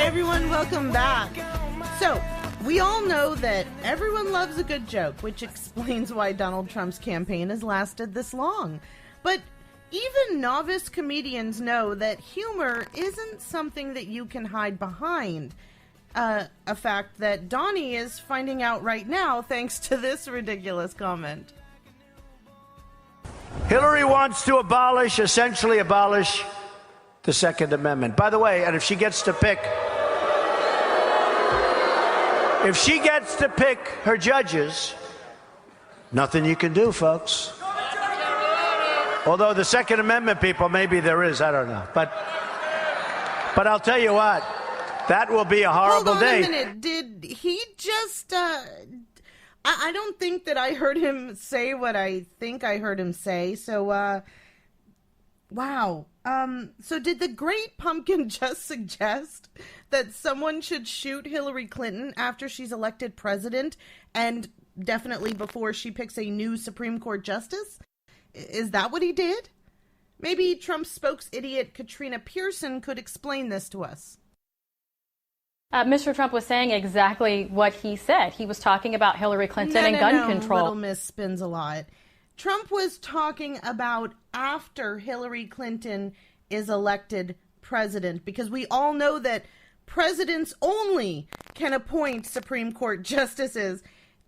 everyone, welcome back. So, we all know that everyone loves a good joke, which explains why Donald Trump's campaign has lasted this long. But even novice comedians know that humor isn't something that you can hide behind. A fact that Donnie is finding out right now thanks to this ridiculous comment. Hillary wants to essentially abolish the Second Amendment. By the way, and if she gets to pick her judges, nothing you can do, folks. Although the Second Amendment people, maybe there is, I don't know. But I'll tell you what, that will be a horrible day. Hold on a minute. Did he just, I don't think that I heard him say what I think I heard him say. So, wow. So did the Great Pumpkin just suggest that someone should shoot Hillary Clinton after she's elected president and definitely before she picks a new Supreme Court justice? Is that what he did? Maybe Trump's spokes-idiot Katrina Pearson could explain this to us. Mr. Trump was saying exactly what he said. He was talking about Hillary Clinton and gun control. Little Miss spins a lot. Trump was talking about after Hillary Clinton is elected president, because we all know that presidents only can appoint Supreme Court justices.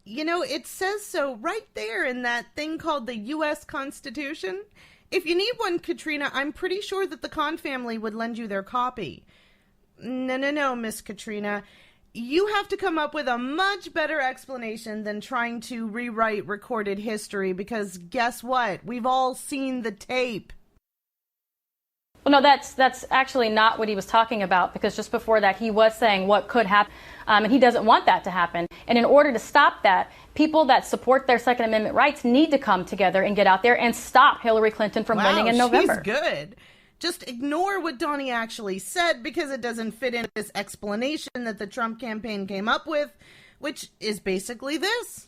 You know, it says so right there in that thing called the U.S. Constitution. If you need one, Katrina, I'm pretty sure that the Khan family would lend you their copy. No, Miss Katrina. You have to come up with a much better explanation than trying to rewrite recorded history, because guess what? We've all seen the tape. Well, no, that's actually not what he was talking about, because just before that, he was saying what could happen, and he doesn't want that to happen. And in order to stop that, people that support their Second Amendment rights need to come together and get out there and stop Hillary Clinton from winning in November. She's good. Just ignore what Donnie actually said, because it doesn't fit in this explanation that the Trump campaign came up with, which is basically this.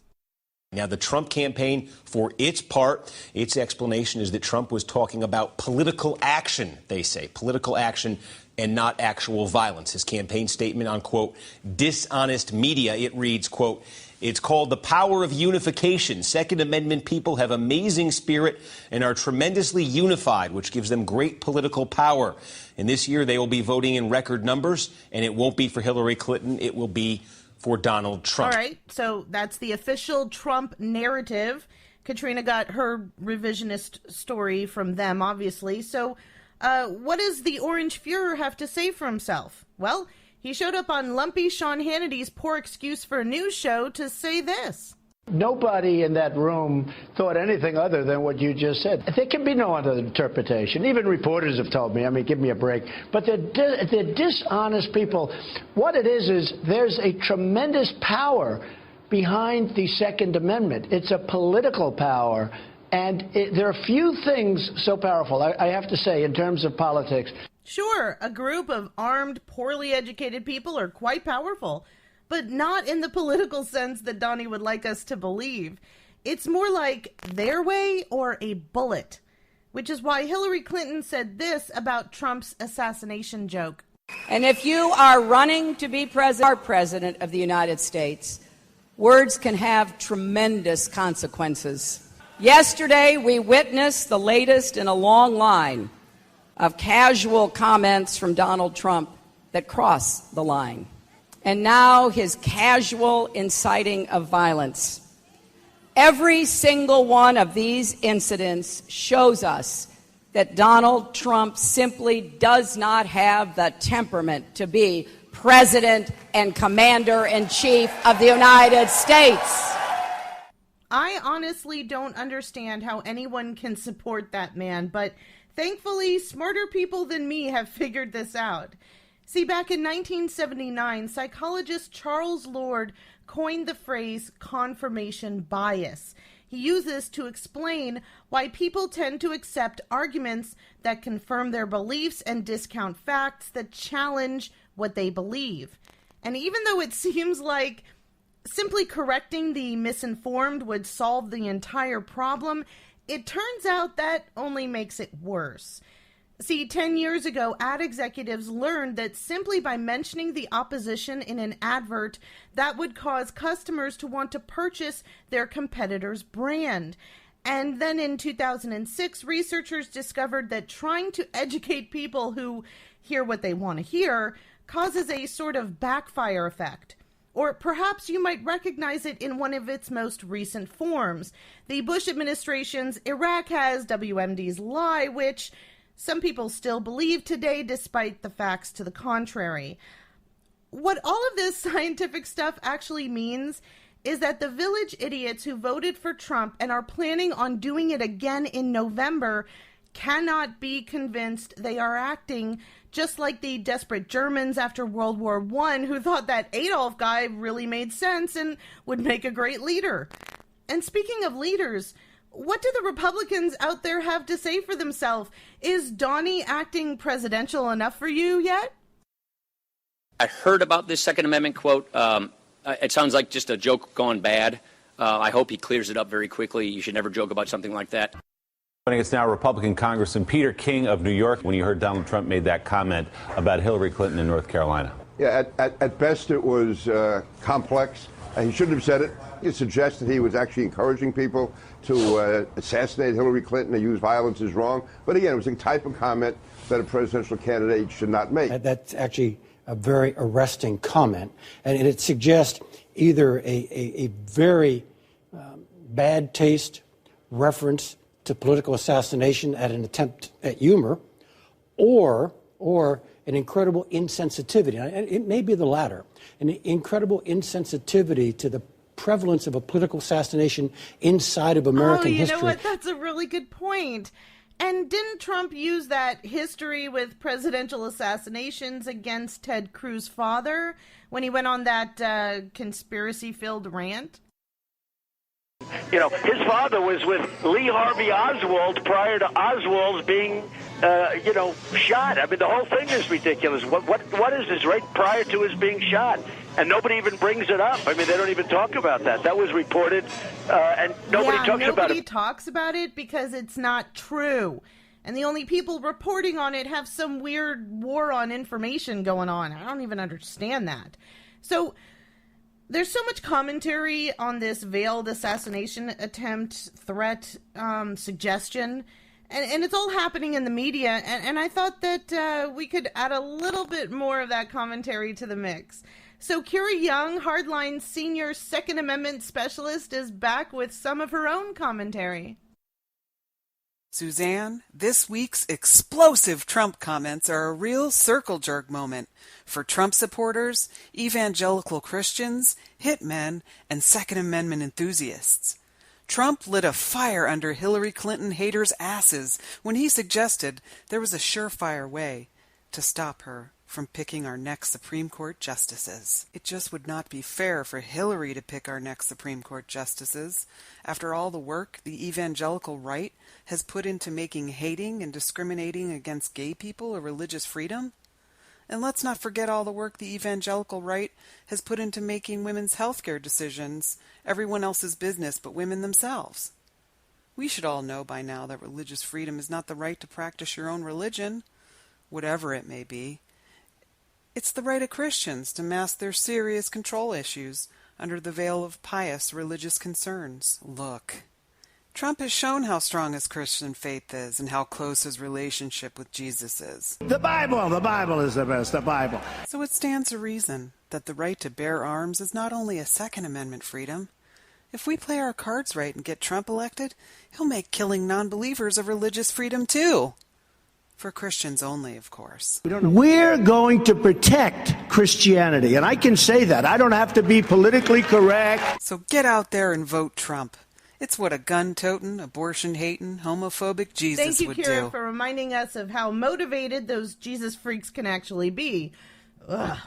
Now, the Trump campaign, for its part, its explanation is that Trump was talking about political action, they say, political action and not actual violence. His campaign statement on, quote, dishonest media, it reads, quote, it's called the power of unification. Second Amendment people have amazing spirit and are tremendously unified, which gives them great political power. And this year they will be voting in record numbers, and it won't be for Hillary Clinton. It will be for Donald Trump. All right, so that's the official Trump narrative. Katrina got her revisionist story from them, obviously. So what does the Orange Fuhrer have to say for himself? Well, he showed up on Lumpy Sean Hannity's Poor Excuse for a News show to say this. Nobody in that room thought anything other than what you just said. There can be no other interpretation. Even reporters have told me, I mean, give me a break. But they're dishonest people. What it is there's a tremendous power behind the Second Amendment. It's a political power. And there are few things so powerful, I have to say, in terms of politics. Sure, a group of armed, poorly educated people are quite powerful, but not in the political sense that Donnie would like us to believe. It's more like their way or a bullet, which is why Hillary Clinton said this about Trump's assassination joke. And if you are running to be president of the United States, words can have tremendous consequences. Yesterday, we witnessed the latest in a long line of casual comments from Donald Trump that cross the line. And now his casual inciting of violence. Every single one of these incidents shows us that Donald Trump simply does not have the temperament to be President and Commander-in-Chief of the United States. I honestly don't understand how anyone can support that man, but thankfully, smarter people than me have figured this out. See, back in 1979, psychologist Charles Lord coined the phrase confirmation bias. He used this to explain why people tend to accept arguments that confirm their beliefs and discount facts that challenge what they believe. And even though it seems like simply correcting the misinformed would solve the entire problem, it turns out that only makes it worse. See, 10 years ago, ad executives learned that simply by mentioning the opposition in an advert, that would cause customers to want to purchase their competitor's brand. And then in 2006, researchers discovered that trying to educate people who hear what they want to hear causes a sort of backfire effect. Or perhaps you might recognize it in one of its most recent forms. The Bush administration's Iraq Has WMD's Lie, which some people still believe today, despite the facts to the contrary. What all of this scientific stuff actually means is that the village idiots who voted for Trump and are planning on doing it again in November cannot be convinced they are acting just like the desperate Germans after World War I who thought that Adolf guy really made sense and would make a great leader. And speaking of leaders, what do the Republicans out there have to say for themselves? Is Donnie acting presidential enough for you yet? I heard about this Second Amendment quote. It sounds like just a joke gone bad. I hope he clears it up very quickly. You should never joke about something like that. Joining us now, Republican Congressman Peter King of New York, when you heard Donald Trump made that comment about Hillary Clinton in North Carolina. Yeah, at best it was complex. He shouldn't have said it. It suggested he was actually encouraging people to assassinate Hillary Clinton and use violence is wrong. But again, it was the type of comment that a presidential candidate should not make. That's actually a very arresting comment, and it suggests either a very bad taste reference to political assassination at an attempt at humor, or an incredible insensitivity. It may be the latter, an incredible insensitivity to the prevalence of a political assassination inside of American history. You know what? That's a really good point. And didn't Trump use that history with presidential assassinations against Ted Cruz's father when he went on that conspiracy-filled rant? You know, his father was with Lee Harvey Oswald prior to Oswald's being, shot. I mean, the whole thing is ridiculous. What is this, right prior to his being shot? And nobody even brings it up. I mean, they don't even talk about that. That was reported, and nobody talks about it. Nobody talks about it because it's not true. And the only people reporting on it have some weird war on information going on. I don't even understand that. So there's so much commentary on this veiled assassination attempt, threat, suggestion, and it's all happening in the media. And I thought that we could add a little bit more of that commentary to the mix. So Kira Young, Hardline's senior Second Amendment specialist, is back with some of her own commentary. Suzanne, this week's explosive Trump comments are a real circle jerk moment for Trump supporters, evangelical Christians, hitmen, and Second Amendment enthusiasts. Trump lit a fire under Hillary Clinton haters' asses when he suggested there was a surefire way to stop her from picking our next Supreme Court justices. It just would not be fair for Hillary to pick our next Supreme Court justices after all the work the evangelical right has put into making hating and discriminating against gay people a religious freedom. And let's not forget all the work the evangelical right has put into making women's health care decisions everyone else's business but women themselves. We should all know by now that religious freedom is not the right to practice your own religion, whatever it may be. It's the right of Christians to mask their serious control issues under the veil of pious religious concerns. Look, Trump has shown how strong his Christian faith is and how close his relationship with Jesus is. The Bible is the best, the Bible. So it stands to reason that the right to bear arms is not only a Second Amendment freedom. If we play our cards right and get Trump elected, he'll make killing non-believers a religious freedom too. For Christians only, of course. We're going to protect Christianity, and I can say that. I don't have to be politically correct. So get out there and vote Trump. It's what a gun-toting, abortion-hating, homophobic Jesus would do. Thank you, Kira, for reminding us of how motivated those Jesus freaks can actually be. Ugh.